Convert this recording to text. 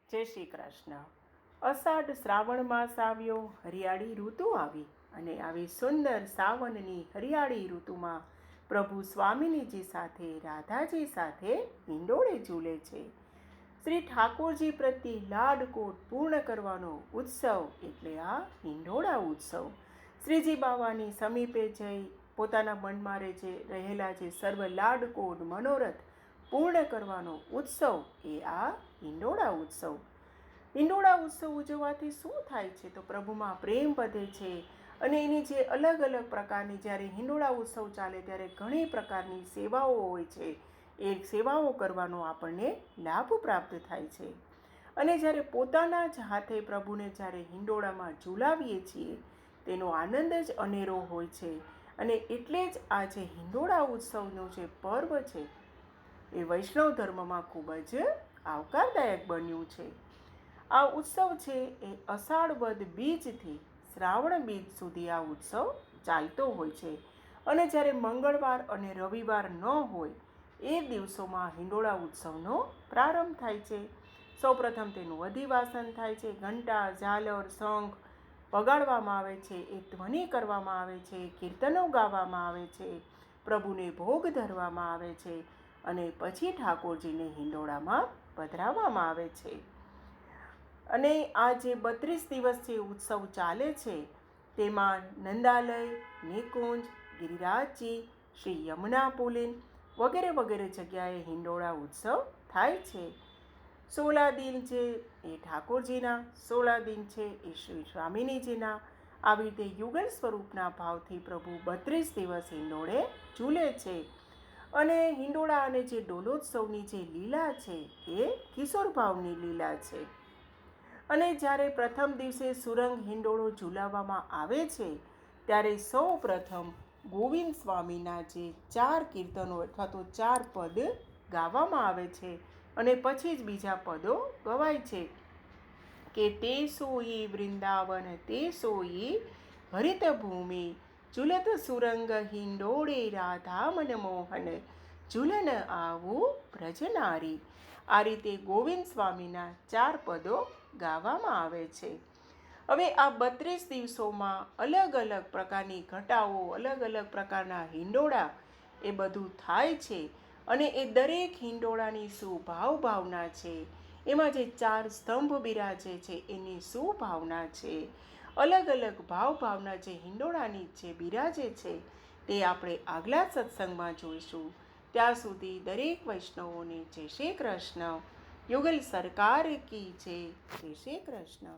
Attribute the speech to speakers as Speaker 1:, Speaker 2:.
Speaker 1: જય શ્રી કૃષ્ણ. અષાઢ શ્રાવણ માસ આવ્યો, હરિયાળી ઋતુ આવી અને આવી સુંદર સાવનની હરિયાળી ઋતુમાં પ્રભુ સ્વામિનીજી સાથે રાધાજી સાથે હિંડોળે ઝૂલે છે. શ્રી ઠાકોરજી પ્રત્યે લાડકોટ પૂર્ણ કરવાનો ઉત્સવ એટલે આ હિંડોળા ઉત્સવ. શ્રીજી બાવાની સમીપે જઈ પોતાના મનમાં રહેલા જે સર્વ લાડકોટ મનોરથ પૂર્ણ કરવાનો ઉત્સવ એ આ હિંડોળા ઉત્સવ. હિંડોળા ઉત્સવ ઉજવવાથી શું થાય છે તો પ્રભુમાં પ્રેમ વધે છે અને એની જે અલગ અલગ પ્રકારની જ્યારે હિંડોળા ઉત્સવ ચાલે ત્યારે ઘણી પ્રકારની સેવાઓ હોય છે. એ સેવાઓ કરવાનો આપણને લાભ પ્રાપ્ત થાય છે. અને જ્યારે પોતાના જ હાથે પ્રભુને જ્યારે હિંડોળામાં ઝૂલાવીએ છીએ તેનો આનંદ જ અનેરો હોય છે. અને એટલે જ આ જે હિંડોળા ઉત્સવનો જે પર્વ છે એ વૈષ્ણવ ધર્મમાં ખૂબ જ આવકારદાયક બન્યું છે. આ ઉત્સવ છે એ અષાઢ વદ બીજથી શ્રાવણ બીજ સુધી આ ઉત્સવ ચાલતો હોય છે. અને જ્યારે મંગળવાર અને રવિવાર ન હોય એ દિવસોમાં હિંડોળા ઉત્સવનો પ્રારંભ થાય છે. સૌપ્રથમ તેનું અધિવાસન થાય છે. ઘંટા, ઝાલર, શંખ વગાડવામાં આવે છે, એ ધ્વનિ કરવામાં આવે છે, કીર્તનો ગાવામાં આવે છે, પ્રભુને ભોગ ધરવામાં આવે છે અને પછી ઠાકોરજીને હિંડોળામાં પધરાવવામાં આવે છે. અને આ જે 32 દિવસ જે ઉત્સવ ચાલે છે તેમાં નંદાલય, નિકુંજ, ગિરિરાજજી, શ્રી યમુના પુલિન વગેરે વગેરે જગ્યાએ હિંડોળા ઉત્સવ થાય છે. 16 દિન છે એ ઠાકોરજીના, 16 દિન છે એ શ્રી સ્વામિનીજીના. આવી રીતે યુગલ સ્વરૂપના ભાવથી પ્રભુ 32 દિવસ હિંડોળે ઝૂલે છે. અને હિંડોળા અને જે ડોલોત્સવની જે લીલા છે એ કિશોર ભાવની લીલા છે. અને જ્યારે પ્રથમ દિવસે સુરંગ હિંડોળો ઝૂલાવવામાં આવે છે ત્યારે સૌ પ્રથમ ગોવિંદ સ્વામીના જે 4 કીર્તનો અથવા તો 4 પદ ગાવામાં આવે છે અને પછી જ બીજા પદો ગવાય છે કે તે સોઈ વૃંદાવન તે સોઈ હરિત ભૂમિ ઝૂલત સુરંગ હિંડોળે રાધા મનમોહન ઝૂલન આવું બ્રજનારી. આ રીતે ગોવિંદ સ્વામીના 4 પદો ગાવામાં આવે છે. હવે આ 32 દિવસોમાં અલગ અલગ પ્રકારની ઘટાઓ, અલગ અલગ પ્રકારના હિંડોળા એ બધું થાય છે. અને એ દરેક હિંડોળાની શું ભાવના છે, એમાં જે 4 સ્તંભ બિરાજે છે એની શું ભાવના છે, અલગ અલગ ભાવના જે હિંડોળાની જે બિરાજે છે તે આપણે આગલા સત્સંગમાં જોઈશું. ત્યાં સુધી દરેક વૈષ્ણવોને જય શ્રી કૃષ્ણ. યુગલ સરકાર કી જય. જય શ્રી કૃષ્ણ.